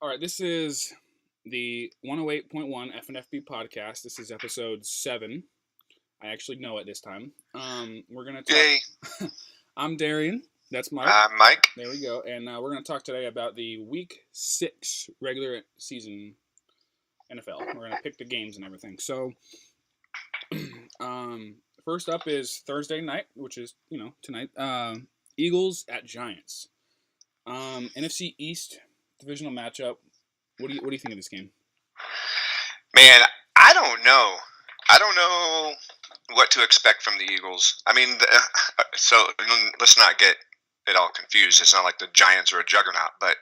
All right, this is the 108.1 FNFB podcast. This is episode 7. I actually know it this time. We're going to talk. Yay. I'm Darian. That's Mike. I'm Mike. There we go. And we're going to talk today about the Week 6 regular season NFL. We're going to pick the games and everything. So, first up is Thursday night, which is, tonight. Eagles at Giants. NFC East divisional matchup. What do you think of this game? Man, I don't know. I don't know what to expect from the Eagles. I mean, so let's not get it all confused. It's not like the Giants are a juggernaut, but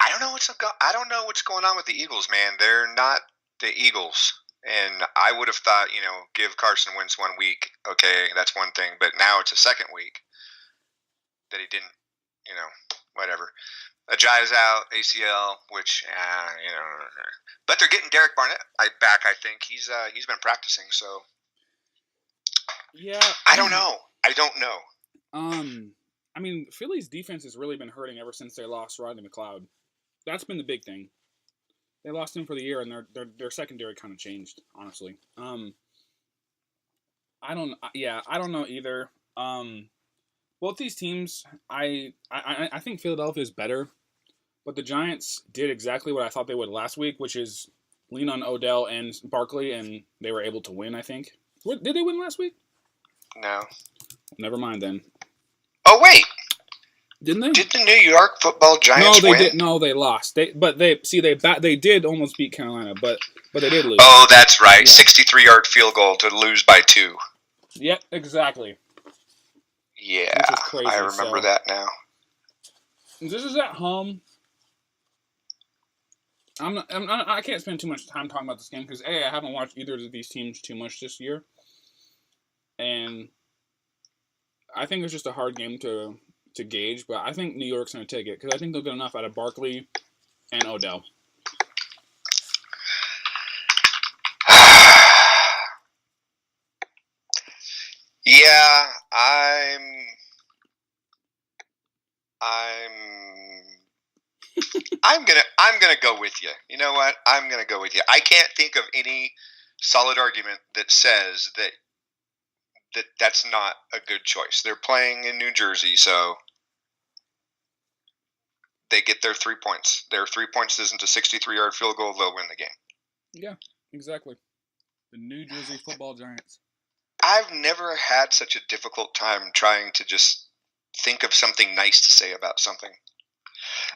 I don't know what's going on with the Eagles, man. They're not the Eagles. And I would have thought, give Carson Wentz 1 week. Okay, that's one thing. But now it's a second week that he didn't, whatever. Ajayi's out, ACL, which, but they're getting Derek Barnett back. I think he's been practicing. So yeah, I don't know. I mean, Philly's defense has really been hurting ever since they lost Rodney McLeod. That's been the big thing. They lost him for the year, and their secondary kind of changed. Honestly, I don't know either. Both these teams, I think Philadelphia is better, but the Giants did exactly what I thought they would last week, which is lean on Odell and Barkley, and they were able to win, I think. Did they win last week? No. Never mind then. Oh, wait. Didn't they? Did the New York Football Giants win? Did. No, they lost. They did almost beat Carolina, but they did lose. Oh, that's right. Yeah. 63-yard field goal to lose by 2. Yep, exactly. Yeah, crazy, I remember that now. This is at home. I can't spend too much time talking about this game because I haven't watched either of these teams too much this year, and I think it's just a hard game to gauge. But I think New York's going to take it because I think they'll get enough out of Barkley and Odell. Yeah, I'm gonna go with you. You know what? I'm gonna go with you. I can't think of any solid argument that says that's not a good choice. They're playing in New Jersey, so they get their 3 points. Their 3 points isn't a 63-yard field goal. They'll win the game. Yeah, exactly. The New Jersey Football Giants. I've never had such a difficult time trying to just think of something nice to say about something.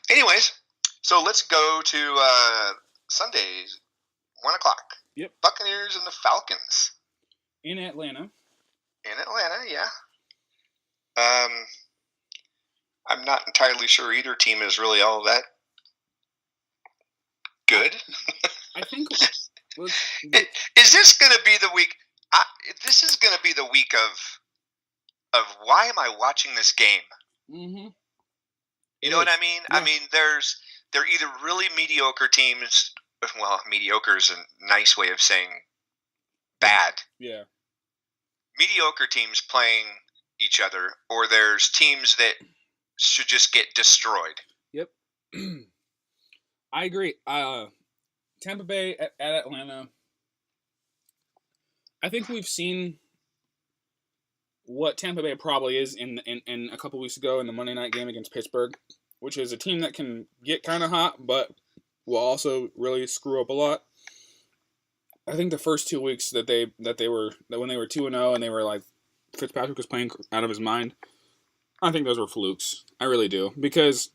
Anyways, so let's go to Sunday, 1 o'clock. Yep. Buccaneers and the Falcons. In Atlanta, yeah. I'm not entirely sure either team is really all that good. I think. Is this going to be the week? This is going to be the week of why am I watching this game? Mm-hmm. You know what I mean? Yeah. I mean, they're either really mediocre teams. Well, mediocre is a nice way of saying bad. Yeah. Mediocre teams playing each other, or there's teams that should just get destroyed. Yep. I agree. Tampa Bay at Atlanta. I think we've seen what Tampa Bay probably is in a couple weeks ago in the Monday night game against Pittsburgh, which is a team that can get kind of hot, but will also really screw up a lot. I think the first 2 weeks that when they were 2-0 and they were like Fitzpatrick was playing out of his mind, I think those were flukes. I really do, because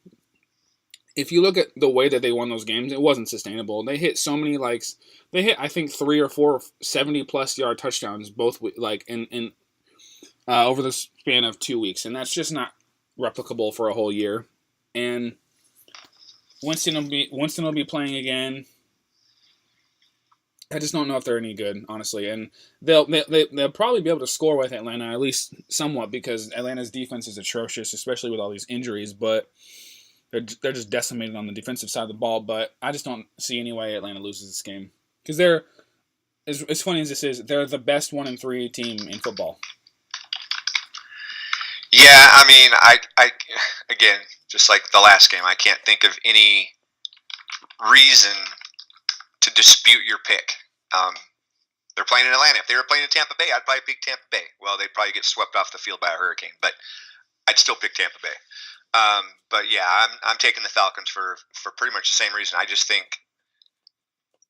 if you look at the way that they won those games, it wasn't sustainable. They hit so many I think 3 or 4 70+ yard touchdowns both in over the span of 2 weeks, and that's just not replicable for a whole year. And Winston will be playing again. I just don't know if they're any good, honestly. And they'll probably be able to score with Atlanta, at least somewhat, because Atlanta's defense is atrocious, especially with all these injuries. But they're just decimated on the defensive side of the ball. But I just don't see any way Atlanta loses this game, because they're, as funny as this is, they're the best 1-3 team in football. Yeah, I mean, I again, just like the last game, I can't think of any reason to dispute your pick. They're playing in Atlanta. If they were playing in Tampa Bay, I'd probably pick Tampa Bay. Well, they'd probably get swept off the field by a hurricane, but I'd still pick Tampa Bay. But yeah, I'm taking the Falcons for pretty much the same reason. I just think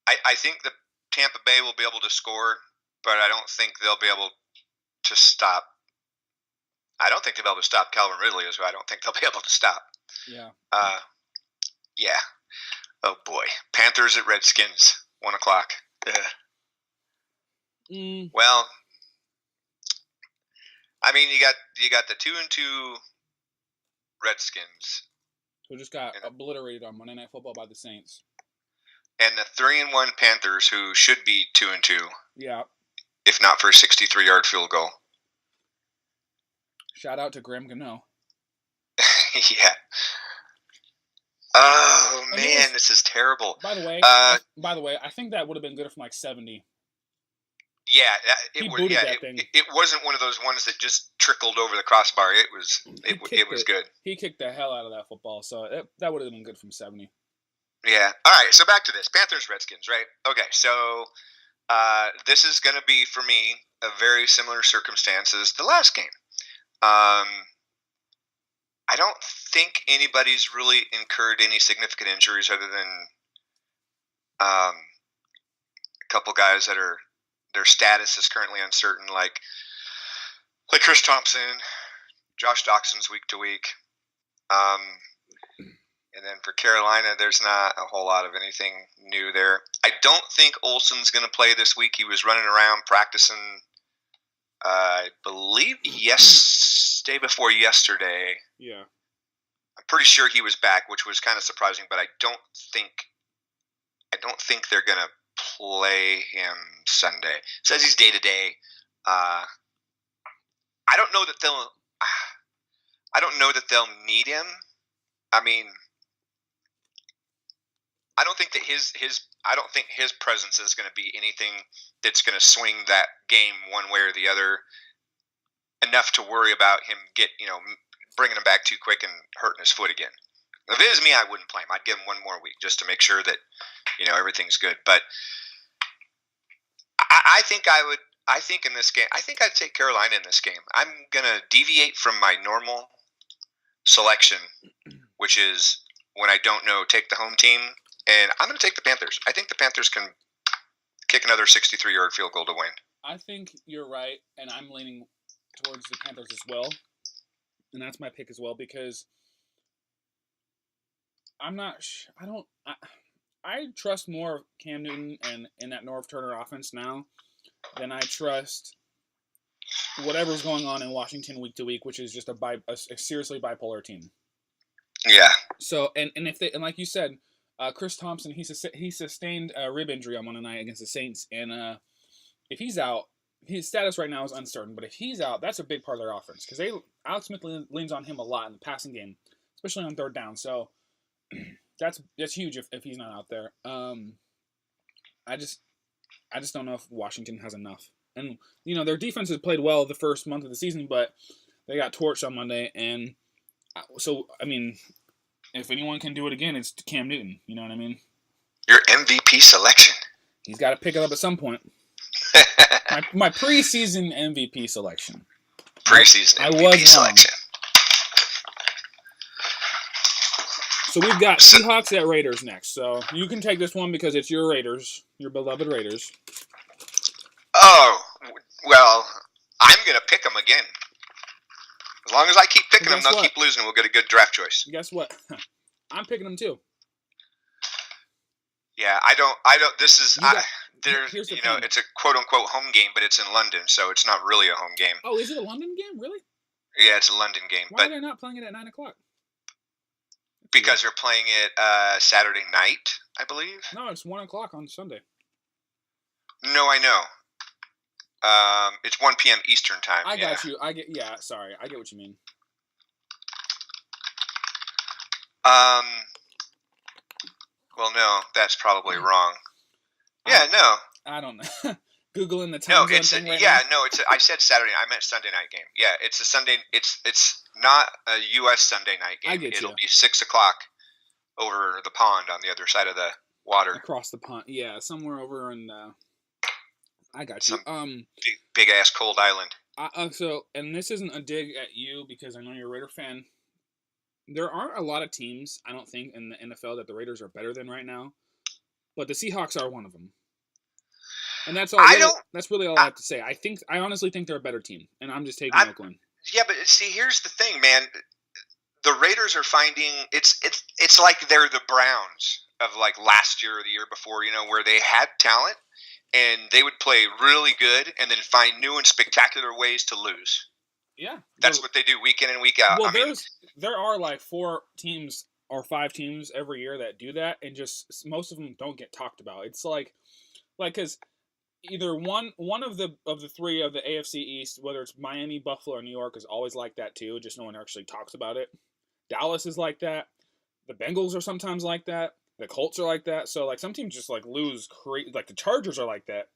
I think the Tampa Bay will be able to score, but I don't think they'll be able to stop. I don't think they'll be able to stop Calvin Ridley, is who I don't think they'll be able to stop. Yeah. Yeah. Oh boy, Panthers at Redskins, 1:00. Well, I mean, you got the 2-2 Redskins, who just got obliterated on Monday Night Football by the Saints, and the 3-1 Panthers, who should be 2-2. Yeah. If not for a 63-yard field goal. Shout out to Graham Gano. Yeah. Oh man, this is terrible. By the way, I think that would have been good from like 70. Yeah, it wasn't one of those ones that just trickled over the crossbar. It was good. He kicked the hell out of that football, so that would have been good from 70. Yeah. All right. So back to this Panthers Redskins, right? Okay. So this is going to be for me a very similar circumstance as the last game. I don't think anybody's really incurred any significant injuries other than a couple guys that are their status is currently uncertain, like Chris Thompson, Josh Doxson's week to week. And then for Carolina, there's not a whole lot of anything new there. I don't think Olsen's going to play this week. He was running around practicing, I believe, day before yesterday. Yeah. I'm pretty sure he was back, which was kind of surprising, but I don't think they're going to play him Sunday. It says he's day-to-day. I don't know that they'll need him. I mean, I don't think his presence is going to be anything that's going to swing that game one way or the other enough to worry about him bringing him back too quick and hurting his foot again. If it was me, I wouldn't play him. I'd give him one more week just to make sure that everything's good. But I think in this game, I think I'd take Carolina in this game. I'm gonna deviate from my normal selection, which is when I don't know, take the home team, and I'm gonna take the Panthers. I think the Panthers can kick another 63-yard field goal to win. I think you're right, and I'm leaning towards the Panthers as well, and that's my pick as well because I trust more Cam Newton and in that Norv Turner offense now than I trust whatever's going on in Washington week to week, which is just a seriously bipolar team. Yeah. So and like you said, Chris Thompson he sustained a rib injury on Monday night against the Saints, and if he's out, his status right now is uncertain. But if he's out, that's a big part of their offense because Alex Smith leans on him a lot in the passing game, especially on third down. So that's huge if he's not out there. I just don't know if Washington has enough. And their defense has played well the first month of the season, but they got torched on Monday. And so I mean, if anyone can do it again, it's Cam Newton. You know what I mean? Your MVP selection. He's got to pick it up at some point. my preseason MVP selection. Preseason MVP selection. So we've got Seahawks at Raiders next. So you can take this one because it's your Raiders, your beloved Raiders. Oh, well, I'm going to pick them again. As long as I keep picking them, they'll keep losing. We'll get a good draft choice. Guess what? I'm picking them too. Yeah, I don't. This is it's a quote unquote home game, but it's in London, so it's not really a home game. Oh, is it a London game? Really? Yeah, it's a London game. Why are they not playing it at 9:00? Because they're playing it Saturday night, I believe. No, it's 1:00 on Sunday. No, I know. It's 1 p.m. Eastern time. I got you. Sorry, I get what you mean. Well, no, that's probably wrong. Yeah, no. I don't know. Googling the time zone thing right now. I said Saturday. I meant Sunday night game. Yeah, it's a Sunday. It's not a U.S. Sunday night game. I get It'll be 6:00 over the pond on the other side of the water. Across the pond. Yeah, somewhere over in I got you. Some big ass cold island. So, and this isn't a dig at you because I know you're a Raider fan. There aren't a lot of teams, I don't think, in the NFL that the Raiders are better than right now. But the Seahawks are one of them. And that's all. That's really all I have to say. I honestly think they're a better team, and I'm just taking Oakland. Yeah, but see, here's the thing, man. The Raiders are finding it's like they're the Browns of like last year or the year before, where they had talent and they would play really good and then find new and spectacular ways to lose. Yeah, that's what they do week in and week out. Well, there are like 4 teams or 5 teams every year that do that, and just most of them don't get talked about. It's like because either one of the 3 of the AFC East, whether it's Miami, Buffalo, or New York, is always like that too. Just no one actually talks about it. Dallas is like that. The Bengals are sometimes like that. The Colts are like that. So like some teams just like lose crazy. Like the Chargers are like that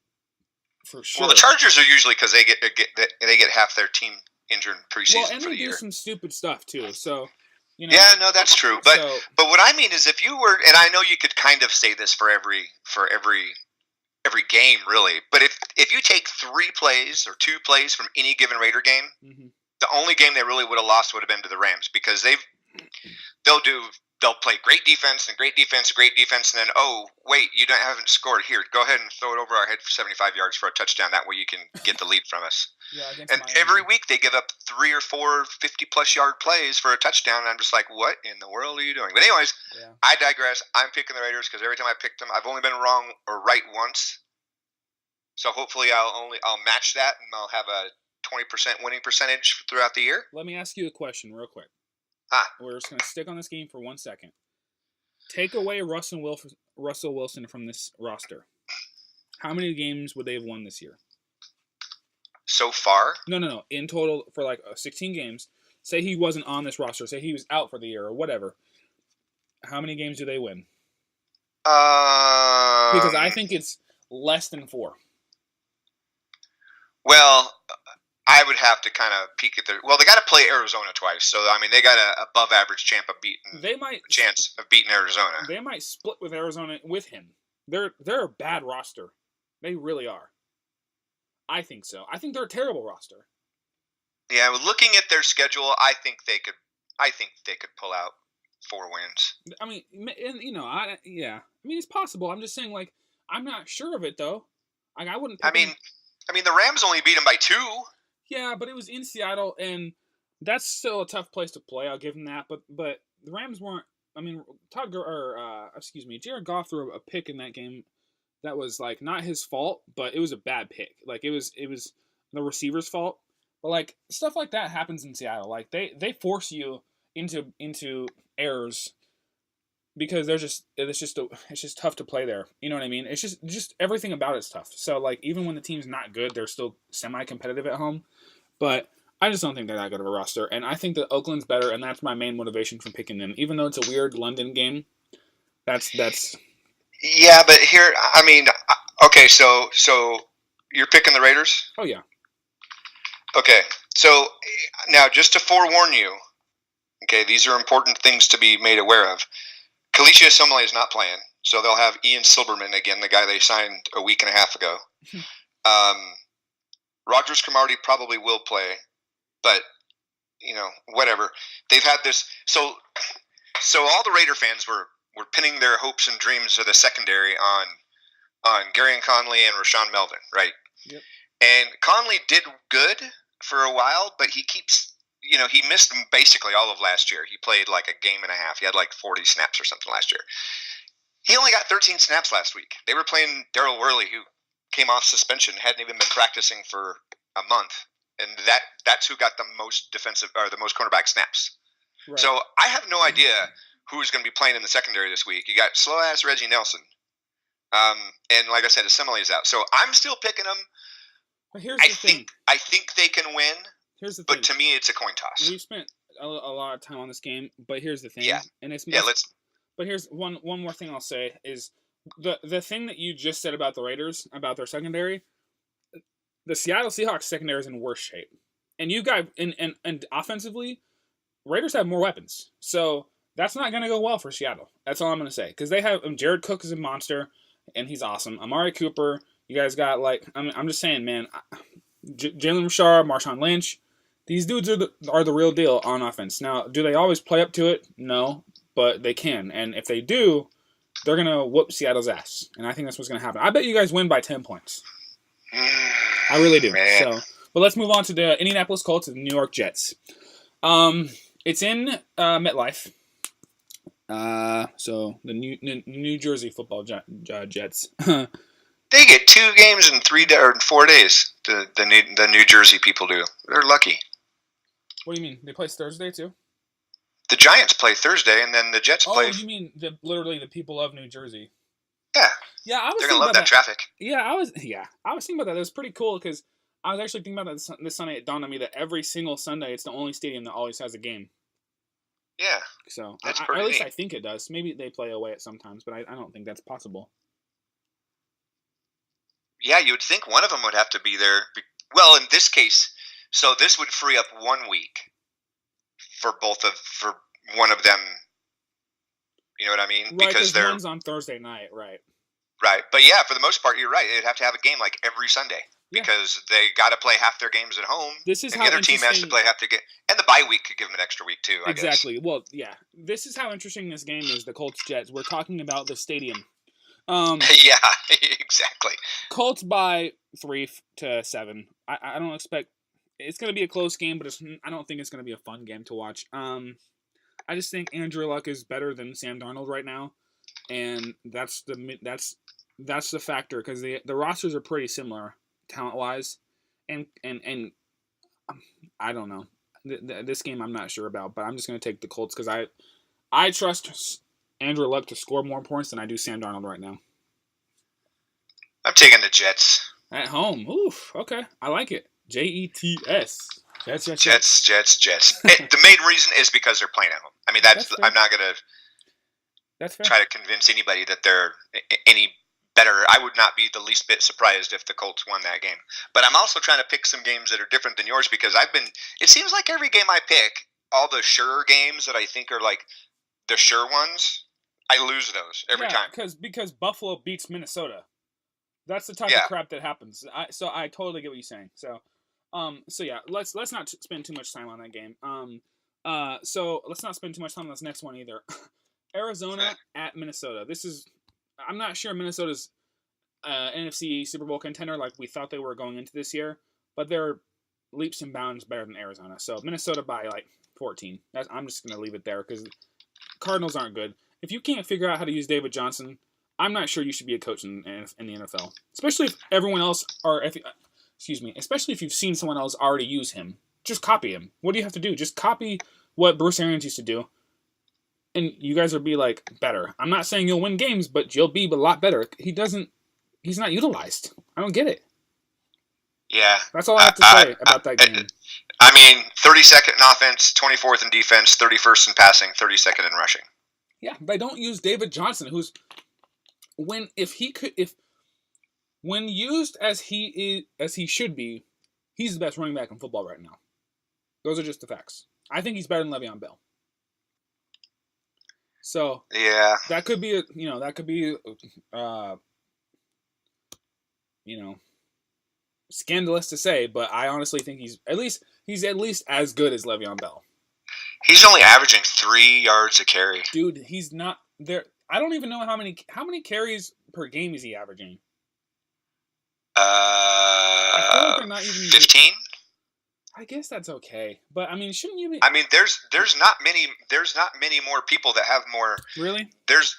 for sure. Well, the Chargers are usually because they get half their team injured in preseason and for the year. And they do some stupid stuff too. So. Yeah, no, that's true. But what I mean is, if you were, and I know you could kind of say this for every game, really. But if you take 3 plays or 2 plays from any given Raider game, the only game they really would have lost would have been to the Rams, because they'll play great defense and great defense and great defense, and then, oh wait, you haven't scored. Here, go ahead and throw it over our head for 75 yards for a touchdown. That way you can get the lead from us. And every week they give up 3 or 4 50-plus yard plays for a touchdown, and I'm just like, what in the world are you doing? But anyways, I digress. I'm picking the Raiders because every time I picked them, I've only been wrong or right once. So hopefully I'll match that, and I'll have a 20% winning percentage throughout the year. Let me ask you a question real quick. We're just going to stick on this game for 1 second. Take away Russell Wilson from this roster. How many games would they have won this year? So far? No. In total, for like 16 games. Say he wasn't on this roster. Say he was out for the year or whatever. How many games do they win? Because I think it's less than 4. Well, I would have to kind of peek at well, they got to play Arizona twice. So, I mean, they got an above-average chance of beating Arizona. They might split with Arizona with him. They're a bad roster. They really are. I think so. I think they're a terrible roster. Yeah, looking at their schedule, I think they could pull out 4 wins. I mean, it's possible. I'm just saying, like, I'm not sure of it though. Like, I wouldn't. I mean, the Rams only beat them by 2. Yeah, but it was in Seattle, and that's still a tough place to play. I'll give them that. But the Rams weren't. I mean, Jared Goff threw a pick in that game. That was like not his fault, but it was a bad pick. Like it was the receiver's fault. But like stuff like that happens in Seattle. Like they force you into errors because it's just tough to play there. You know what I mean? It's just everything about it's tough. So like even when the team's not good, they're still semi-competitive at home. But I just don't think they're that good of a roster, and I think that Oakland's better, and that's my main motivation from picking them. Even though it's a weird London game, that's. Yeah, but here, I mean, okay, so you're picking the Raiders? Oh, yeah. Okay, so now just to forewarn you, okay, these are important things to be made aware of. Kalicia Asomale is not playing, so they'll have Ian Silberman again, the guy they signed a week and a half ago. Rogers Cromartie probably will play, but, whatever. They've had this, so all the Raider fans were pinning their hopes and dreams of the secondary on Gary and Conley and Rashawn Melvin, right? Yep. And Conley did good for a while, but he keeps, he missed basically all of last year. He played like a game and a half. He had like 40 snaps or something last year. He only got 13 snaps last week. They were playing Darryl Worley, who came off suspension, hadn't even been practicing for a month, and that's who got the most the most cornerback snaps. Right. So I have no idea who's going to be playing in the secondary this week. You got slow-ass Reggie Nelson. And like I said, Asomale is out. So I'm still picking them. But here's the thing. I think they can win. Here's the thing. But to me, it's a coin toss. We've spent a lot of time on this game, but here's the thing. Yeah. And it's But here's one more thing I'll say is the thing that you just said about the Raiders, about their secondary, the Seattle Seahawks secondary is in worse shape. And you guys, and offensively, Raiders have more weapons. So That's not going to go well for Seattle. That's all I'm going to say. Because they have Jared Cook is a monster, and he's awesome. Amari Cooper, you guys got like I'm just saying, man. Jalen Richard, Marshawn Lynch, these dudes are the real deal on offense. Now, do they always play up to it? No, but they can. And if they do, they're going to whoop Seattle's ass. And I think that's what's going to happen. I bet you guys win by 10 points. I really do. Man. So, but let's move on to the Indianapolis Colts and the New York Jets. It's in MetLife. So the New Jersey football Jets. They get 2 games in 4 days. The New Jersey people do. They're lucky. What do you mean? They play Thursday too? The Giants play Thursday, and then the Jets play. Oh, you mean literally the people of New Jersey? Yeah. Yeah, I was. They're gonna love that traffic. Yeah, I was thinking about that. It was pretty cool because I was actually thinking about that this Sunday. It dawned on me that every single Sunday, it's the only stadium that always has a game. Yeah. So that's or at least I think it does. Maybe they play away at sometimes, but I don't think that's possible. Yeah, you would think one of them would have to be there. Well, in this case, so this would free up 1 week for one of them. You know what I mean? Right, because one's on Thursday night, right? Right, but yeah, for the most part, you're right. They'd have to have a game like every Sunday because they got to play half their games at home. This is and how the other team has to play half their game, and the bye week could give them an extra week too. Exactly. I guess. Well, yeah. This is how interesting this game is. The Colts Jets. We're talking about the stadium. Yeah, exactly. Colts by 3-7. I don't expect it's going to be a close game, but I don't think it's going to be a fun game to watch. I just think Andrew Luck is better than Sam Darnold right now, and that's the factor because the rosters are pretty similar talent wise, and I don't know. This game I'm not sure about, but I'm just going to take the Colts because I trust Andrew Luck to score more points than I do Sam Darnold right now. I'm taking the Jets. At home. Oof. Okay. I like it. Jets. Jets. The main reason is because they're playing at home. I mean, that's I'm not going to try to convince anybody that they're any better. I would not be the least bit surprised if the Colts won that game. But I'm also trying to pick some games that are different than yours because it seems like every game I pick, all the sure games that I think are like the sure ones, I lose those every time. Because Buffalo beats Minnesota. That's the type of crap that happens. So I totally get what you're saying. So yeah, let's not spend too much time on that game. So let's not spend too much time on this next one either. Arizona at Minnesota. I'm not sure Minnesota's NFC Super Bowl contender like we thought they were going into this year, but they're leaps and bounds better than Arizona. So Minnesota by like 14. I'm just going to leave it there because Cardinals aren't good. If you can't figure out how to use David Johnson, I'm not sure you should be a coach in the NFL. Especially if everyone else especially if you've seen someone else already use him. Just copy him. What do you have to do? Just copy what Bruce Arians used to do. And you guys will be like better. I'm not saying you'll win games, but you'll be a lot better. He's not utilized. I don't get it. Yeah. That's all I have to say about that game. I mean, 32nd in offense, 24th in defense, 31st in passing, 32nd in rushing. Yeah, they don't use David Johnson, who's when used as he should be, he's the best running back in football right now. Those are just the facts. I think he's better than Le'Veon Bell. So yeah, that could be scandalous to say, but I honestly think he's at least as good as Le'Veon Bell. He's only averaging 3 yards a carry. Dude, he's not there. I don't even know how many carries per game is he averaging. I feel like they're not even 15. I guess that's okay, but I mean, shouldn't you be? I mean, there's not many more people that have more. Really? There's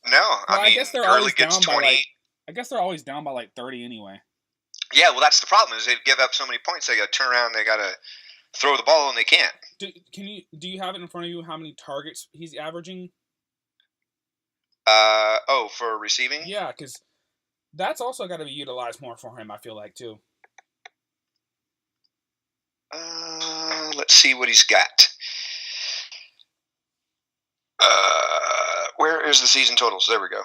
no. Well, I guess they're always down 20. by I guess they're always down by like 30 anyway. Yeah, well, that's the problem is they give up so many points. They got to turn around. They got to throw the ball, and they can't. Do you have it in front of you? How many targets he's averaging? For receiving? Yeah, because that's also got to be utilized more for him. I feel like too. Let's see what he's got. Where is the season totals? There we go.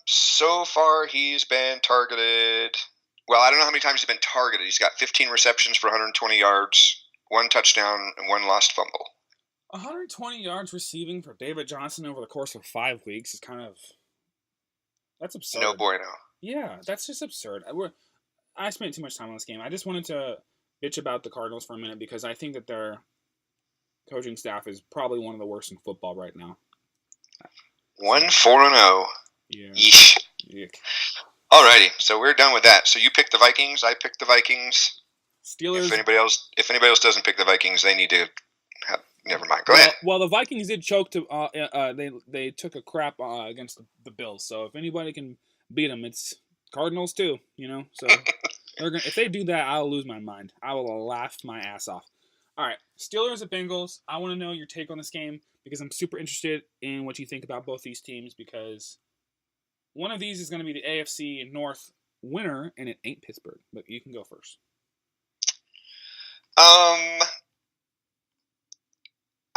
So far he's been targeted. Well, I don't know how many times he's been targeted. He's got 15 receptions for 120 yards, 1 touchdown, and 1 lost fumble. 120 yards receiving for David Johnson over the course of 5 weeks is that's absurd. No bueno. Yeah, that's just absurd. I spent too much time on this game. I just wanted to bitch about the Cardinals for a minute because I think that their coaching staff is probably one of the worst in football right now. 1-4-0. Yeah. Yeesh. Yuck. Alrighty, so we're done with that. So you picked the Vikings. I picked the Vikings. Steelers. If anybody else doesn't pick the Vikings, they need to. Never mind. Go ahead. Well, the Vikings did choke to. They took a crap against the Bills. So if anybody can beat them, it's Cardinals too. So if they do that, I'll lose my mind. I will laugh my ass off. All right, Steelers at Bengals. I want to know your take on this game because I'm super interested in what you think about both these teams because one of these is going to be the AFC North winner, and it ain't Pittsburgh. But you can go first.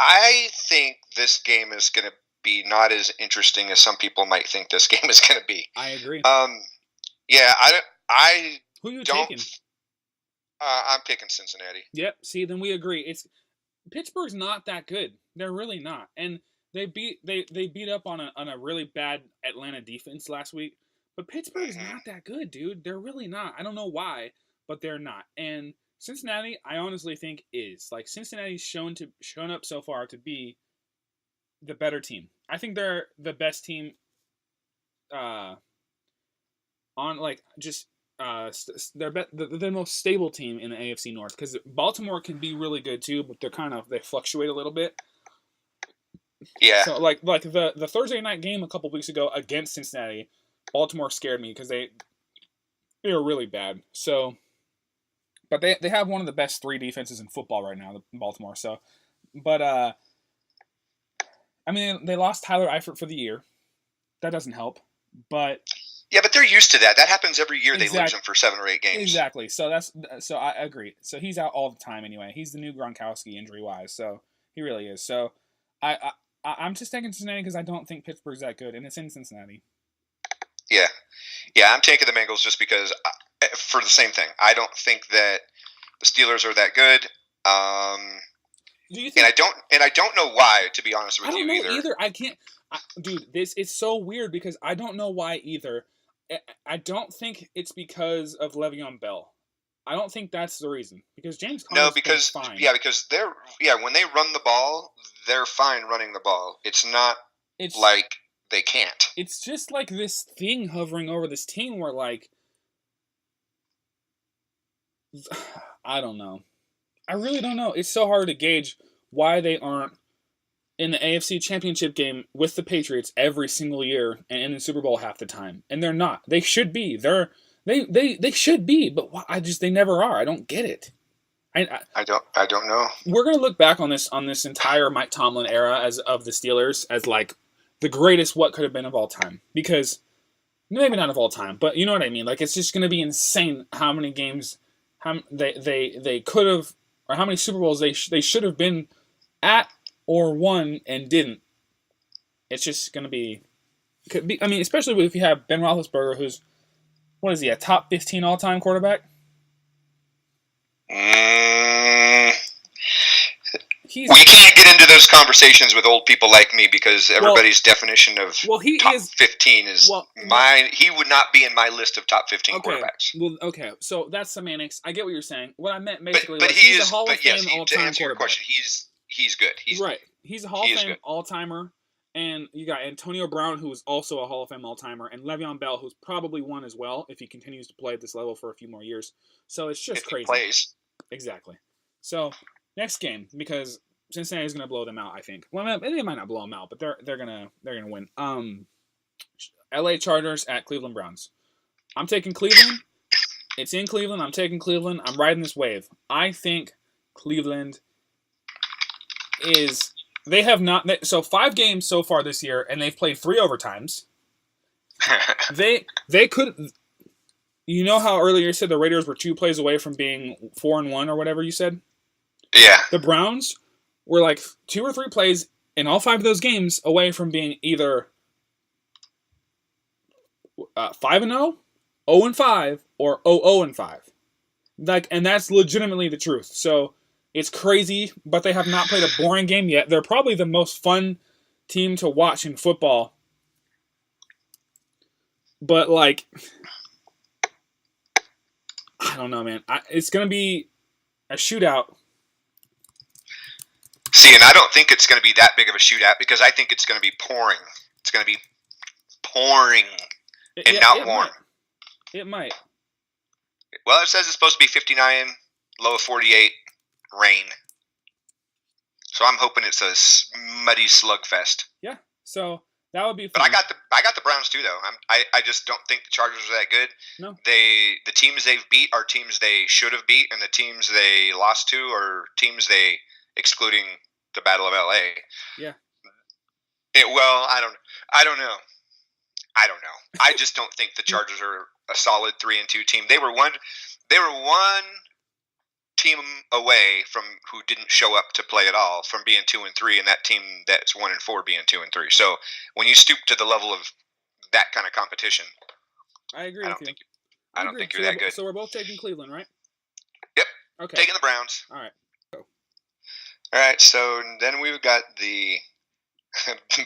I think this game is going to be not as interesting as some people might think this game is going to be. I agree. Yeah, I Who are you don't. taking? I'm picking Cincinnati. Yep. See, then we agree. Pittsburgh's not that good. They're really not, and they beat up on a really bad Atlanta defense last week. But Pittsburgh's not that good, dude. They're really not. I don't know why, but they're not. And Cincinnati, I honestly think is like Cincinnati's shown up so far to be the better team. I think they're the best team. They're the most stable team in the AFC North because Baltimore can be really good too, but they fluctuate a little bit. Yeah. So like the Thursday night game a couple weeks ago against Cincinnati, Baltimore scared me because they were really bad. So. But they have one of the best 3 defenses in football right now, Baltimore. So, but they lost Tyler Eifert for the year. That doesn't help. But yeah, but they're used to that. That happens every year. They lose him for 7 or 8 games. Exactly. So I agree. So he's out all the time anyway. He's the new Gronkowski injury wise. So he really is. So I'm just taking Cincinnati because I don't think Pittsburgh's that good, and it's in Cincinnati. Yeah, I'm taking the Bengals just because. For the same thing, I don't think that the Steelers are that good. Do you think? And I don't know why. To be honest with you, either. I can't, dude. This is so weird because I don't know why either. I don't think it's because of Le'Veon Bell. I don't think that's the reason because James Conner's because fine. because when they run the ball, they're fine running the ball. It's not like they can't. It's just like this thing hovering over this team where like. I don't know. I really don't know. It's so hard to gauge why they aren't in the AFC Championship game with the Patriots every single year and in the Super Bowl half the time. And they're not. They should be. They should be, but they never are. I don't get it. I don't know. We're gonna look back on this entire Mike Tomlin era of the Steelers as like the greatest what could have been of all time because maybe not of all time, but you know what I mean. Like it's just gonna be insane how many games. How they could have, or how many Super Bowls they should have been at or won and didn't. It's just going to be, especially if you have Ben Roethlisberger, who's, what is he, a top 15 all-time quarterback? We can't get into those conversations with old people like me because everybody's definition of top 15 is mine. He would not be in my list of top 15 quarterbacks. Well, okay, so that's semantics. I get what you're saying. What I meant basically was he's a Hall of Fame all-time to answer your quarterback. question, he's good. He's a Hall of Fame all-timer, and you got Antonio Brown, who is also a Hall of Fame all-timer, and Le'Veon Bell, who's probably one as well if he continues to play at this level for a few more years. So it's just crazy. He plays. Exactly. So next game, because Cincinnati's going to blow them out, I think. Well, they might not blow them out, but they're gonna win. LA Chargers at Cleveland Browns. I'm taking Cleveland. It's in Cleveland. I'm taking Cleveland. I'm riding this wave. I think Cleveland is. They have not. So 5 games so far this year, and they've played 3 overtimes. They could. You know how earlier you said the Raiders were 2 plays away from being 4-1 or whatever you said? Yeah. The Browns were like 2 or 3 plays in all 5 of those games away from being either 5-0, 0-5, or 0-5. And that's legitimately the truth. So It's crazy, but they have not played a boring game yet. They're probably the most fun team to watch in football. But, like, I don't know, man. It's going to be a shootout. See, and I don't think it's going to be that big of a shootout because I think it's going to be pouring. It's going to be pouring and not warm. It might. Well, it says it's supposed to be 59, low of 48, rain. So I'm hoping it's a muddy slugfest. Yeah, so that would be fun. But I got the Browns too, though. I just don't think the Chargers are that good. No. The teams they've beat are teams they should have beat, and the teams they lost to are teams they, excluding the Battle of LA. Yeah. Well, I don't know. I just don't think the Chargers are a solid 3-2 team. They were one team away from who didn't show up to play at all from being 2-3, and that team that's 1-4 being 2-3. So when you stoop to the level of that kind of competition, I agree with you. I don't think you're that good. So we're both taking Cleveland, right? Yep. Okay. Taking the Browns. All right. Go. All right. So then we've got the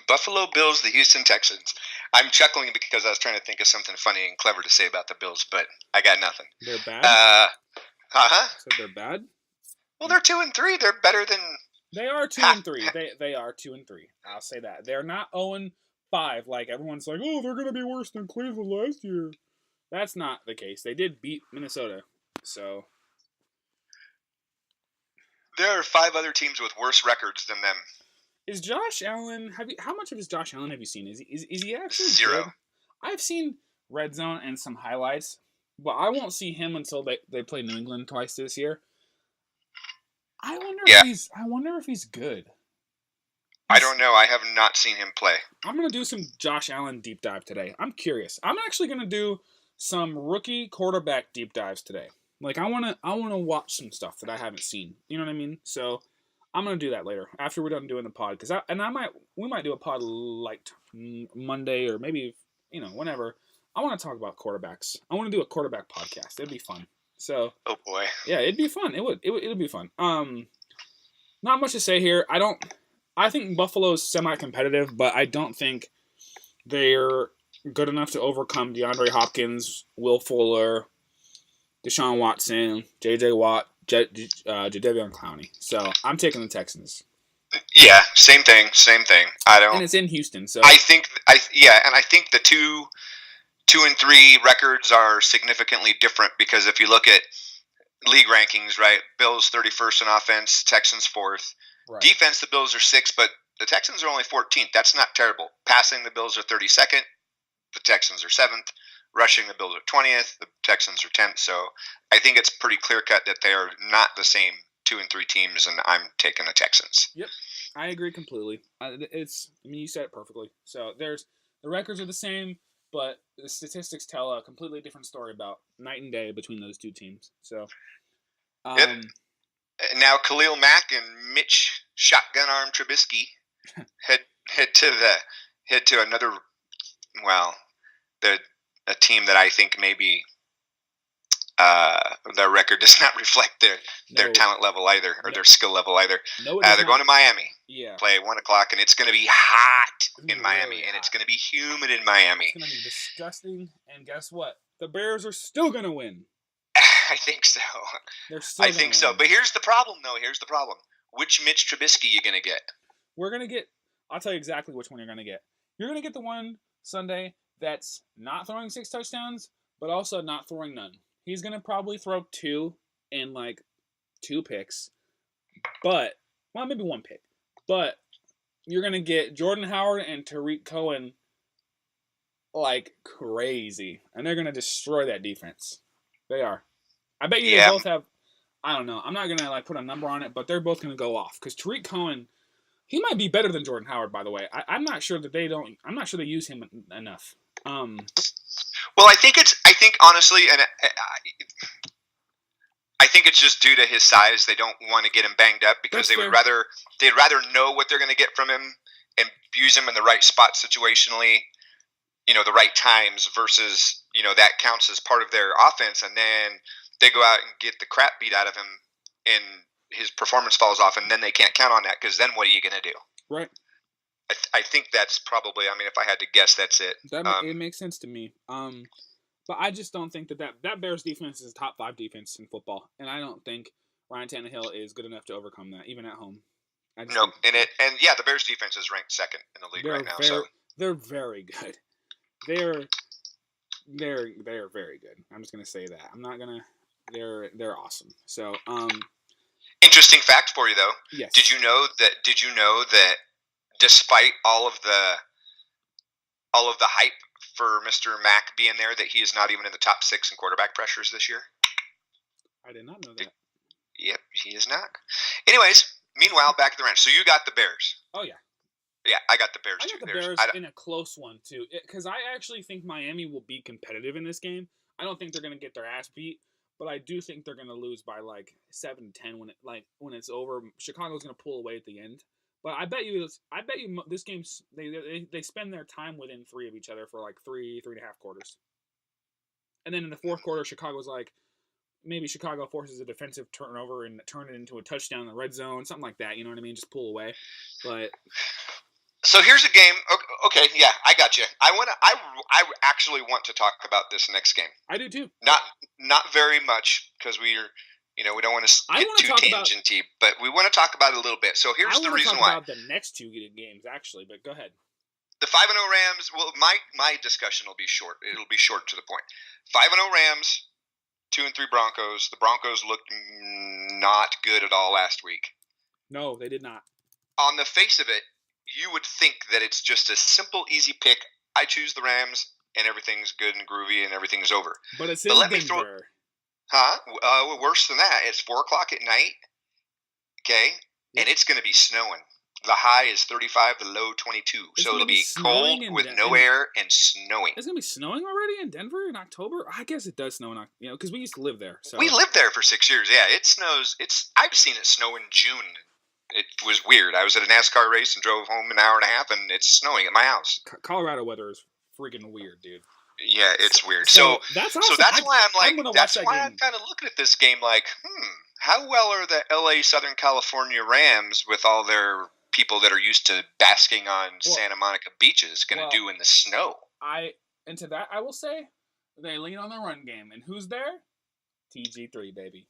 Buffalo Bills, the Houston Texans. I'm chuckling because I was trying to think of something funny and clever to say about the Bills, but I got nothing. They're bad? So they're bad? Well, they're 2-3. They're better than... They are 2-3. They are 2-3. I'll say that. They're not 0-5 like everyone's like, oh, they're going to be worse than Cleveland last year. That's not the case. They did beat Minnesota, so... There are 5 other teams with worse records than them. Is Josh Allen? How much of his Josh Allen have you seen? Is he actually 0? good? I've seen Red Zone and some highlights, but I won't see him until they play New England twice this year. I wonder if he's good. I don't know. I have not seen him play. I'm gonna do some Josh Allen deep dive today. I'm curious. I'm actually gonna do some rookie quarterback deep dives today. Like I wanna watch some stuff that I haven't seen. You know what I mean? So I'm gonna do that later after we're done doing the pod. We might do a pod like Monday or maybe whenever. I want to talk about quarterbacks. I want to do a quarterback podcast. It'd be fun. So. Oh boy. Yeah, it'd be fun. It would be fun. Not much to say here. I think Buffalo's semi-competitive, but I don't think they're good enough to overcome DeAndre Hopkins, Will Fuller, Deshaun Watson, J.J. Watt, Jadeveon Clowney. So I'm taking the Texans. Yeah, same thing. And it's in Houston, so I think the 2-3 records are significantly different because if you look at league rankings, right? Bills 31st in offense, Texans 4th. Right. Defense, the Bills are 6th, but the Texans are only 14th. That's not terrible. Passing, the Bills are 32nd. The Texans are 7th. Rushing, the Bills are 20th. The Texans are 10th. So I think it's pretty clear cut that they are not the same 2-3 teams, and I'm taking the Texans. Yep, I agree completely. You said it perfectly. So the records are the same, but the statistics tell a completely different story about night and day between those two teams. So, yep. Now Khalil Mack and Mitch Shotgun Arm Trubisky head to another. Well, a team that I think maybe their record does not reflect their talent level either, or their skill level either. No, they're going to Miami. Yeah. Play at 1:00, and it's going to be hot in Miami, and it's going to be humid in Miami. It's going to be disgusting, and guess what? The Bears are still going to win. I think so. They're still. I think so. But here's the problem, though. Which Mitch Trubisky you going to get? We're going to get. I'll tell you exactly which one you're going to get. You're going to get the one Sunday that's not throwing 6 touchdowns, but also not throwing none. He's going to probably throw 2 and 2 picks, maybe 1 pick. But you're going to get Jordan Howard and Tariq Cohen like crazy, and they're going to destroy that defense. They are. I bet you they both have. I don't know. I'm not gonna put a number on it, but they're both gonna go off because Tariq Cohen, he might be better than Jordan Howard. By the way, I'm not sure that they don't. I'm not sure they use him enough. Well, I think honestly, and I think it's just due to his size. They don't want to get him banged up because they'd rather know what they're gonna get from him and use him in the right spot situationally. The right times versus, that counts as part of their offense. And then they go out and get the crap beat out of him in his performance falls off, and then they can't count on that because then what are you going to do? Right. I think that's probably. I mean, if I had to guess, that's it. It makes sense to me. But I just don't think that Bears defense is a top 5 defense in football, and I don't think Ryan Tannehill is good enough to overcome that, even at home. No, the Bears defense is ranked second in the league right now. So they're very good. They're very good. I'm just gonna say that. I'm not gonna. They're awesome. So interesting fact for you though. Yes. Did you know that despite all of the hype for Mr. Mack being there, that he is not even in the top 6 in quarterback pressures this year? I did not know that. Yep, he is not. Anyways, meanwhile, back at the ranch. So you got the Bears. Oh, yeah. Yeah, I got the Bears, too. I got the Bears in a close one, too. Because I actually think Miami will be competitive in this game. I don't think they're going to get their ass beat, but I do think they're going to lose by, 7-10 when it's over. Chicago's going to pull away at the end. But I bet you this game's they spend their time within 3 of each other for 3.5 quarters. And then in the 4th quarter, maybe Chicago forces a defensive turnover and turn it into a touchdown in the red zone, something like that. You know what I mean? Just pull away. But so here's a game. Okay, yeah, I got you. I actually want to talk about this next game. I do too. Not very much because we don't want to get too tangenty, but we want to talk about it a little bit. So here's the reason why. I want to talk about the next 2 games actually, but go ahead. The 5-0 Rams. Well, my discussion will be short. It'll be short to the point. 5-0 Rams. 2-3 Broncos. The Broncos looked not good at all last week. No, they did not. On the face of it, you would think that it's just a simple, easy pick. I choose the Rams, and everything's good and groovy, and everything's over. But it's in Denver. Worse than that. It's 4:00 at night. Okay, and it's going to be snowing. The high is 35, the low 22. So it'll be cold with no air and snowing. It's going to be snowing already in Denver in October? I guess it does snow in October, because we used to live there. So. We lived there for 6 years. Yeah, it snows. I've seen it snow in June. It was weird. I was at a NASCAR race and drove home an hour and a half, and it's snowing at my house. Colorado weather is freaking weird, dude. Yeah, it's weird. So that's why I'm kind of looking at this game like, how well are the LA Southern California Rams with all their people that are used to basking on Santa Monica beaches going to do in the snow? To that I will say they lean on the run game, and who's there? TG3, baby.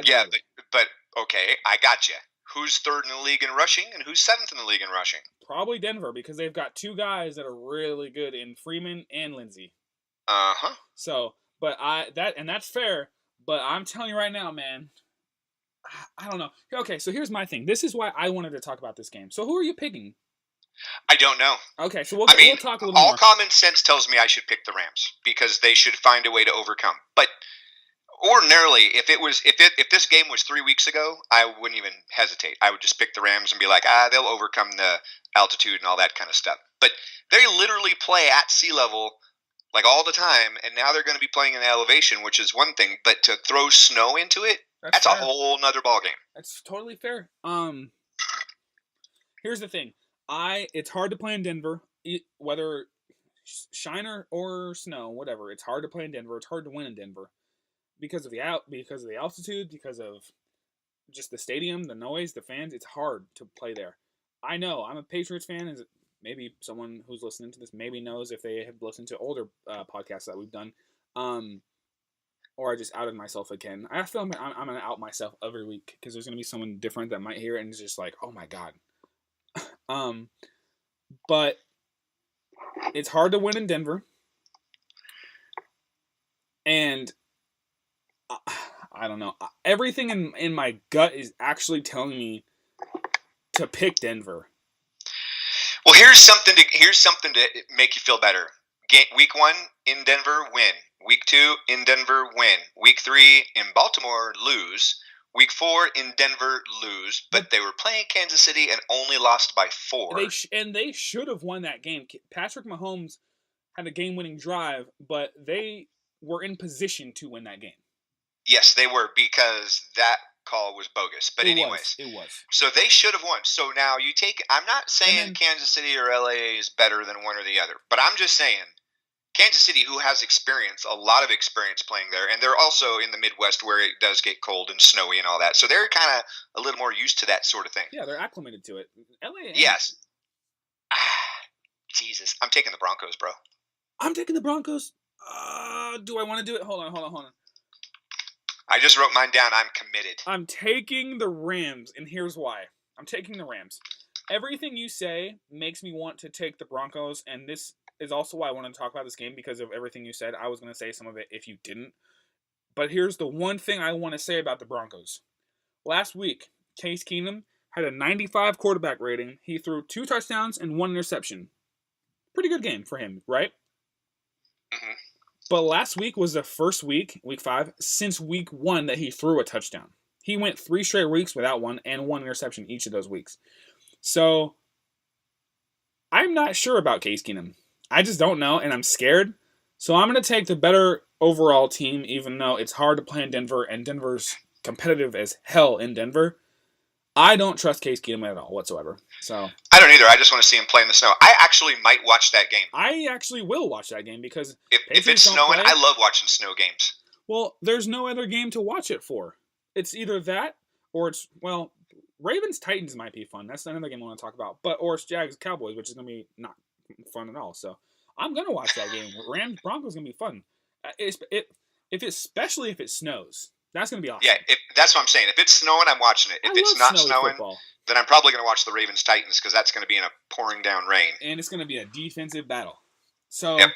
Yeah, but okay, I got you. Who's 3rd in the league in rushing, and who's 7th in the league in rushing? Probably Denver, because they've got 2 guys that are really good in Freeman and Lindsey. So, but that's fair. But I'm telling you right now, man, I don't know. Okay, so here's my thing. This is why I wanted to talk about this game. So who are you picking? I don't know. Okay, so we'll talk a little more. All common sense tells me I should pick the Rams because they should find a way to overcome. But ordinarily, if this game was 3 weeks ago, I wouldn't even hesitate. I would just pick the Rams and be like, they'll overcome the altitude and all that kind of stuff. But they literally play at sea level all the time, and now they're going to be playing in the elevation, which is one thing. But to throw snow into it, that's a whole nother ballgame. That's totally fair. Here's the thing. It's hard to play in Denver, whether shine or snow, whatever. It's hard to play in Denver. It's hard to win in Denver because of the altitude, because of just the stadium, the noise, the fans. It's hard to play there. I know. I'm a Patriots fan, and maybe someone who's listening to this maybe knows if they have listened to older podcasts that we've done. Or I just outed myself again. I feel like I'm going to out myself every week because there's going to be someone different that might hear it and is just like, oh my God. But it's hard to win in Denver. And I don't know. Everything in my gut is actually telling me to pick Denver. Well, here's something to make you feel better. Week 1 in Denver, win. Week 2 in Denver, win. Week 3 in Baltimore, lose. Week 4 in Denver, lose. But they were playing Kansas City and only lost by 4. They should have won that game. Patrick Mahomes had a game-winning drive, but they were in position to win that game. Yes, they were, because that call was bogus. But it was. So they should have won. So now I'm not saying Kansas City or LA is better than one or the other, but I'm just saying Kansas City, who has experience, a lot of experience playing there, and they're also in the Midwest where it does get cold and snowy and all that, so they're kind of a little more used to that sort of thing. Yeah, they're acclimated to it. LA. Yes. Jesus, I'm taking the Broncos, bro. I'm taking the Broncos. Do I want to do it? Hold on. I just wrote mine down. I'm committed. I'm taking the Rams, and here's why. I'm taking the Rams. Everything you say makes me want to take the Broncos, and this is also why I want to talk about this game because of everything you said. I was going to say some of it if you didn't. But here's the one thing I want to say about the Broncos. Last week, Case Keenum had a 95 quarterback rating. He threw 2 touchdowns and 1 interception. Pretty good game for him, right? Mm-hmm. But last week was the first week, week 5, since week 1 that he threw a touchdown. He went 3 straight weeks without one and 1 interception each of those weeks. So, I'm not sure about Case Keenum. I just don't know, and I'm scared. So I'm going to take the better overall team, even though it's hard to play in Denver, and Denver's competitive as hell in Denver. I don't trust Case Keenum at all whatsoever. So I don't either. I just want to see him play in the snow. I actually might watch that game. I actually will watch that game because if it's snowing, I love watching snow games. Well, there's no other game to watch it for. It's either that or it's, well, Ravens-Titans might be fun. That's another game I want to talk about. Or it's Jags-Cowboys, which is going to be not fun at all. So I'm going to watch that game. Rams-Broncos is going to be fun. Especially if it snows. That's going to be awesome. Yeah, that's what I'm saying. If it's snowing, I'm watching it. If it's not snowing, football. Then I'm probably going to watch the Ravens-Titans because that's going to be in a pouring down rain. And it's going to be a defensive battle. So, yep.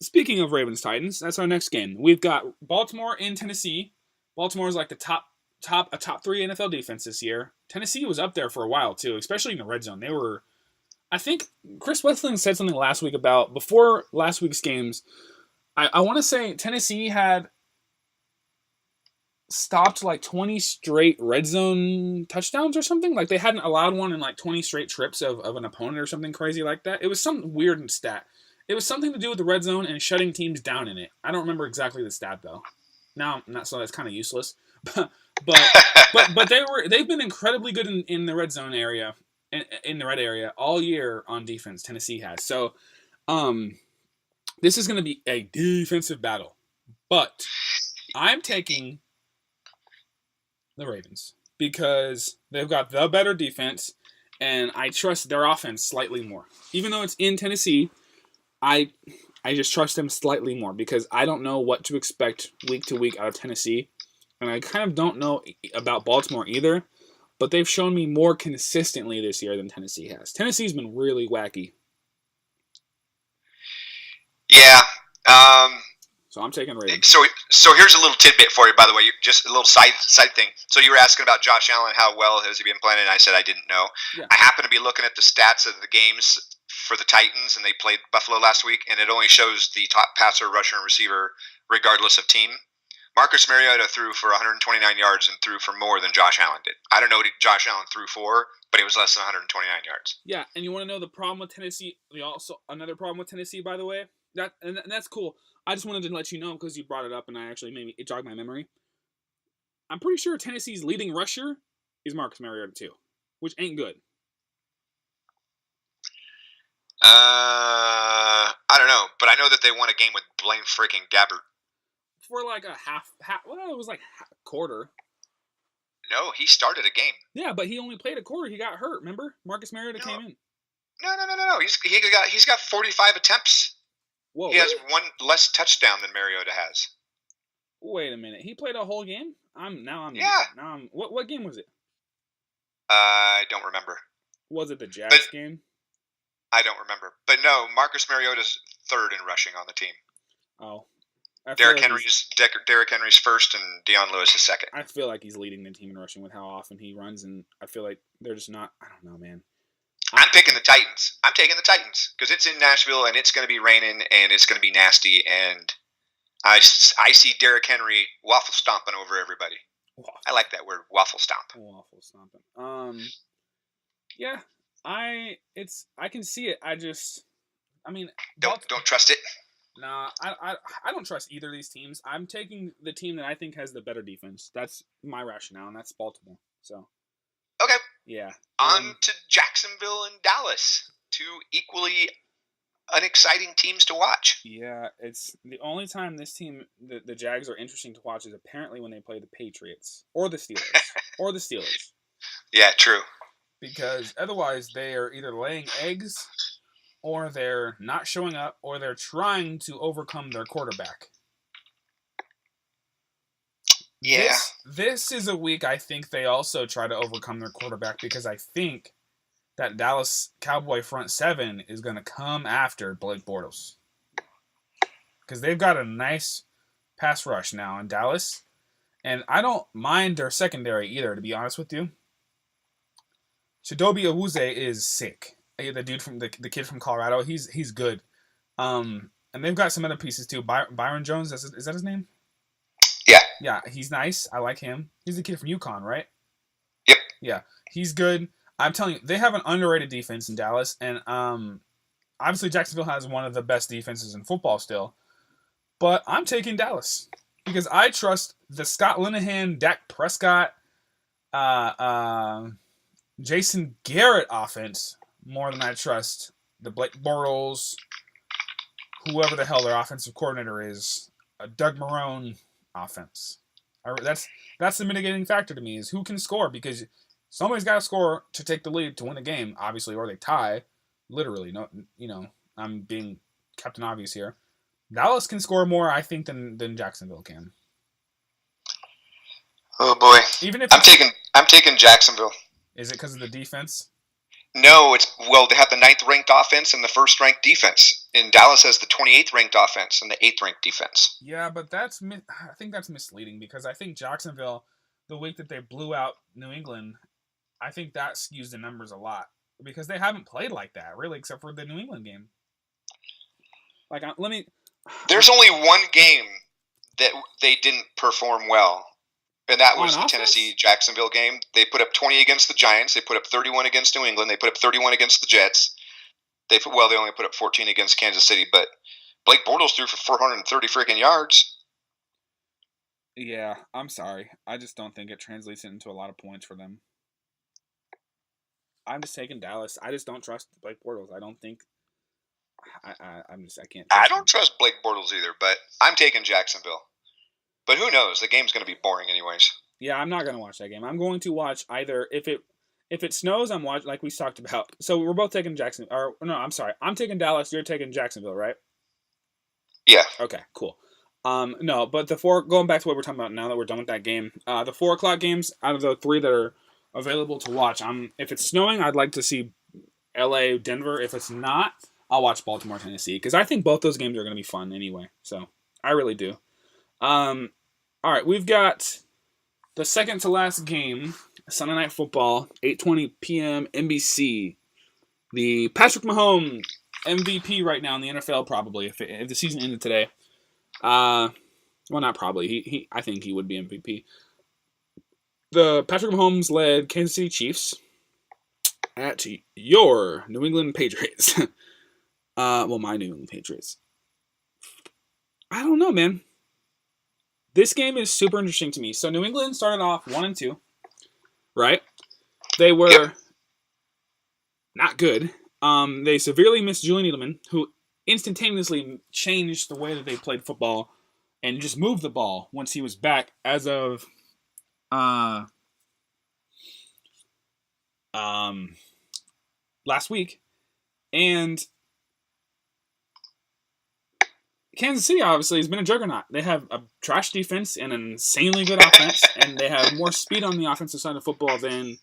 Speaking of Ravens-Titans, that's our next game. We've got Baltimore in Tennessee. Baltimore is like the top 3 NFL defense this year. Tennessee was up there for a while too, especially in the red zone. They were, I think Chris Wesseling said something last week about, before last week's games, I want to say Tennessee had stopped like 20 straight red zone touchdowns or something. Like they hadn't allowed one in like 20 straight trips of an opponent or something crazy like that. It was some weird stat. It was something to do with the red zone and shutting teams down in it. I don't remember exactly the stat though. Now, not so that's kind of useless. but they've been incredibly good in the red zone area, in the red area all year on defense. Tennessee has. So, this is going to be a defensive battle. But I'm taking the Ravens because they've got the better defense, and I trust their offense slightly more. Even though it's in Tennessee, I just trust them slightly more because I don't know what to expect week to week out of Tennessee, and I kind of don't know about Baltimore either, but they've shown me more consistently this year than Tennessee has. Tennessee's been really wacky. Yeah. So I'm taking Ravens. So here's a little tidbit for you, by the way, just a little side thing. So you were asking about Josh Allen, how well has he been playing, and I said I didn't know. Yeah. I happen to be looking at the stats of the games for the Titans, and they played Buffalo last week, and it only shows the top passer, rusher, and receiver regardless of team. Marcus Mariota threw for 129 yards and threw for more than Josh Allen did. I don't know what Josh Allen threw for, but it was less than 129 yards. Yeah, and you want to know the problem with Tennessee? Another problem with Tennessee, by the way, that's cool. I just wanted to let you know because you brought it up, and it jogged my memory. I'm pretty sure Tennessee's leading rusher is Marcus Mariota too, which ain't good. I don't know, but I know that they won a game with Blaine freaking Gabbert. For like a half, well, it was like a quarter. No, he started a game. Yeah, but he only played a quarter. He got hurt. Remember, Marcus Mariota came in. No. He's got 45 attempts. Whoa, he has one less touchdown than Mariota has. Wait a minute. He played a whole game? What game was it? I don't remember. Was it the Jags game? I don't remember. But no, Marcus Mariota's third in rushing on the team. Oh. Derrick Henry's first and Deion Lewis is second. I feel like he's leading the team in rushing with how often he runs, and I feel like they're just not. I don't know, man. I'm picking the Titans. I'm taking the Titans because it's in Nashville and it's going to be raining and it's going to be nasty, and I see Derrick Henry waffle stomping over everybody. Waffle. I like that word, waffle stomp. Waffle stomping. Yeah, I can see it. Don't trust it. Nah, I don't trust either of these teams. I'm taking the team that I think has the better defense. That's my rationale, and that's Baltimore. So. Okay. Yeah. On to Jacksonville and Dallas, two equally unexciting teams to watch. Yeah, it's the only time this team, the Jags, are interesting to watch is apparently when they play the Patriots or the Steelers. Yeah, true. Because otherwise they are either laying eggs or they're not showing up or they're trying to overcome their quarterback. Yeah. This is a week I think they also try to overcome their quarterback because I think that Dallas Cowboy front seven is going to come after Blake Bortles. Because they've got a nice pass rush now in Dallas. And I don't mind their secondary either, to be honest with you. Chidobe Awuzie is sick. The dude from the kid from Colorado, he's good. And they've got some other pieces too. Byron Jones, is that his name? Yeah. Yeah, he's nice. I like him. He's the kid from UConn, right? Yep. Yeah, he's good. I'm telling you, they have an underrated defense in Dallas, and obviously Jacksonville has one of the best defenses in football still. But I'm taking Dallas because I trust the Scott Linehan, Dak Prescott, Jason Garrett offense more than I trust the Blake Bortles, whoever the hell their offensive coordinator is, Doug Marrone offense. That's the mitigating factor to me is who can score because somebody's got to score to take the lead to win the game, obviously, or they tie. Literally, no, I'm being Captain Obvious here. Dallas can score more, I think, than Jacksonville can. Oh boy! Even if I'm taking Jacksonville. Is it because of the defense? No, they have the 9th ranked offense and the 1st ranked defense. And Dallas has the 28th ranked offense and the 8th ranked defense. Yeah, but I think that's misleading because I think Jacksonville, the week that they blew out New England, I think that skews the numbers a lot because they haven't played like that really, except for the New England game. Like, There's only one game that they didn't perform well. And that was the Tennessee-Jacksonville game. They put up 20 against the Giants. They put up 31 against New England. They put up 31 against the Jets. They only put up 14 against Kansas City. But Blake Bortles threw for 430 freaking yards. Yeah, I'm sorry. I just don't think it translates into a lot of points for them. I'm just taking Dallas. I just don't trust Blake Bortles. I don't think. I can't. I don't trust Blake Bortles either, but I'm taking Jacksonville. But who knows? The game's going to be boring anyways. Yeah, I'm not going to watch that game. I'm going to watch either if it snows, I'm watching like we talked about. So we're both taking Jacksonville. Or no, I'm sorry. I'm taking Dallas. You're taking Jacksonville, right? Yeah. Okay, cool. No, but going back to what we're talking about now that we're done with that game, the 4:00 games out of the 3 that are available to watch. If it's snowing, I'd like to see LA, Denver. If it's not, I'll watch Baltimore, Tennessee because I think both those games are going to be fun anyway. So I really do. All right, we've got the second to last game, Sunday Night Football, 8:20 p.m. NBC. The Patrick Mahomes MVP right now in the NFL, probably if the season ended today. Well, not probably. I think he would be MVP. The Patrick Mahomes led Kansas City Chiefs at your New England Patriots. My New England Patriots. I don't know, man. This game is super interesting to me. So New England started off 1-2, right? They were not good. They severely missed Julian Edelman, who instantaneously changed the way that they played football and just moved the ball once he was back as of last week. And Kansas City, obviously, has been a juggernaut. They have a trash defense and an insanely good offense, and they have more speed on the offensive side of football than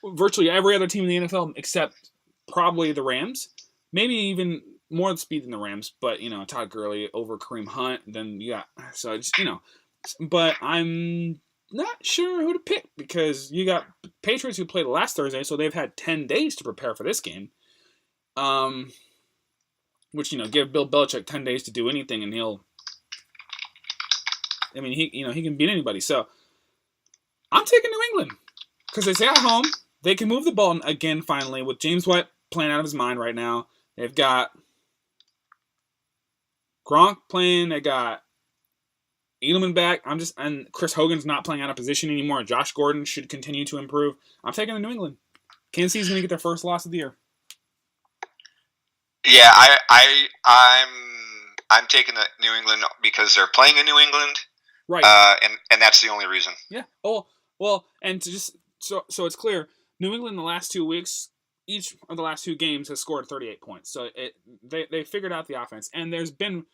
virtually every other team in the NFL except probably the Rams. Maybe even more speed than the Rams, but, Todd Gurley over Kareem Hunt, then so just, but I'm not sure who to pick because you got Patriots who played last Thursday, so they've had 10 days to prepare for this game. Which, give Bill Belichick 10 days to do anything, and he can beat anybody. So, I'm taking New England because they stay at home. They can move the ball again, finally, with James White playing out of his mind right now. They've got Gronk playing. They got Edelman back. And Chris Hogan's not playing out of position anymore. Josh Gordon should continue to improve. I'm taking New England. Kansas City's going to get their first loss of the year. Yeah, I'm taking the New England because they're playing in New England, Right. and that's the only reason. Yeah. Oh, well, and to just so it's clear, New England in the last 2 weeks, each of the last 2 games has scored 38 points. So they figured out the offense, and there's been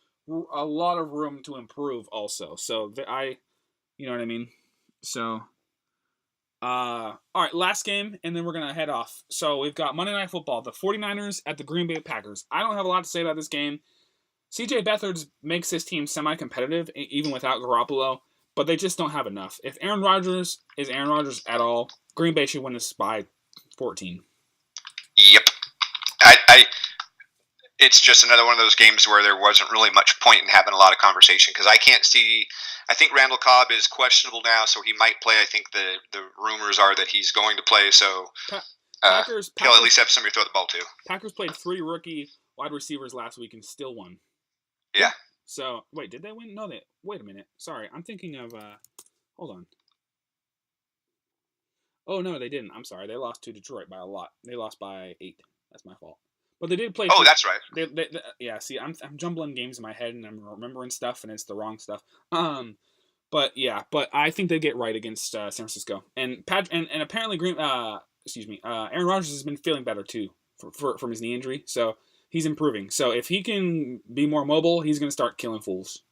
a lot of room to improve also. So you know what I mean. So all right, last game, and then we're gonna head off. So we've got Monday Night Football, the 49ers at the Green Bay Packers. I don't have a lot to say about this game. CJ Beathard makes this team semi-competitive, even without Garoppolo, but they just don't have enough. If Aaron Rodgers is Aaron Rodgers at all, Green Bay should win this by 14. Yep. I it's just another one of those games where there wasn't really much point in having a lot of conversation because I can't see. I think Randall Cobb is questionable now, so he might play. I think the rumors are that he's going to play, so he'll at least have somebody to throw the ball to. Packers played 3 rookie wide receivers last week and still won. Yeah. So wait, did they win? No, they. Wait a minute. Sorry, I'm thinking of. Hold on. Oh no, they didn't. I'm sorry. They lost to Detroit by a lot. They lost by 8. That's my fault. But they did play. Oh, that's right. Yeah. See, I'm jumbling games in my head and I'm remembering stuff and it's the wrong stuff. But yeah, but I think they get right against San Francisco and and apparently Aaron Rodgers has been feeling better too from his knee injury, so he's improving. So if he can be more mobile, he's going to start killing fools.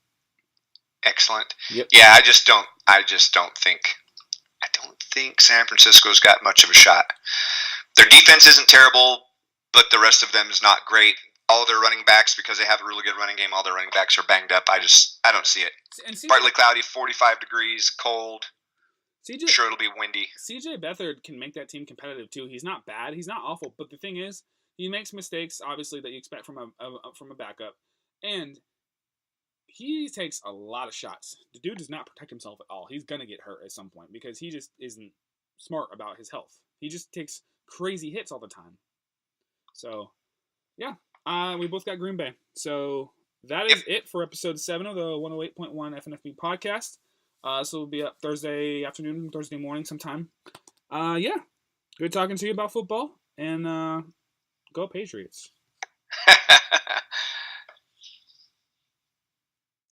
Excellent. Yep. Yeah, I don't think San Francisco's got much of a shot. Their defense isn't terrible, but the rest of them is not great. All their running backs, because they have a really good running game, all their running backs are banged up. I don't see it. Partly cloudy, 45 degrees, cold. Sure, it'll be windy. CJ Beathard can make that team competitive too. He's not bad. He's not awful. But the thing is, he makes mistakes, obviously, that you expect from a backup. And he takes a lot of shots. The dude does not protect himself at all. He's going to get hurt at some point because he just isn't smart about his health. He just takes crazy hits all the time. So, yeah. We both got Green Bay. So that is it for episode 7 of the 108.1 FNFB podcast. This will be up Thursday afternoon, Thursday morning sometime. Yeah. Good talking to you about football. And go Patriots.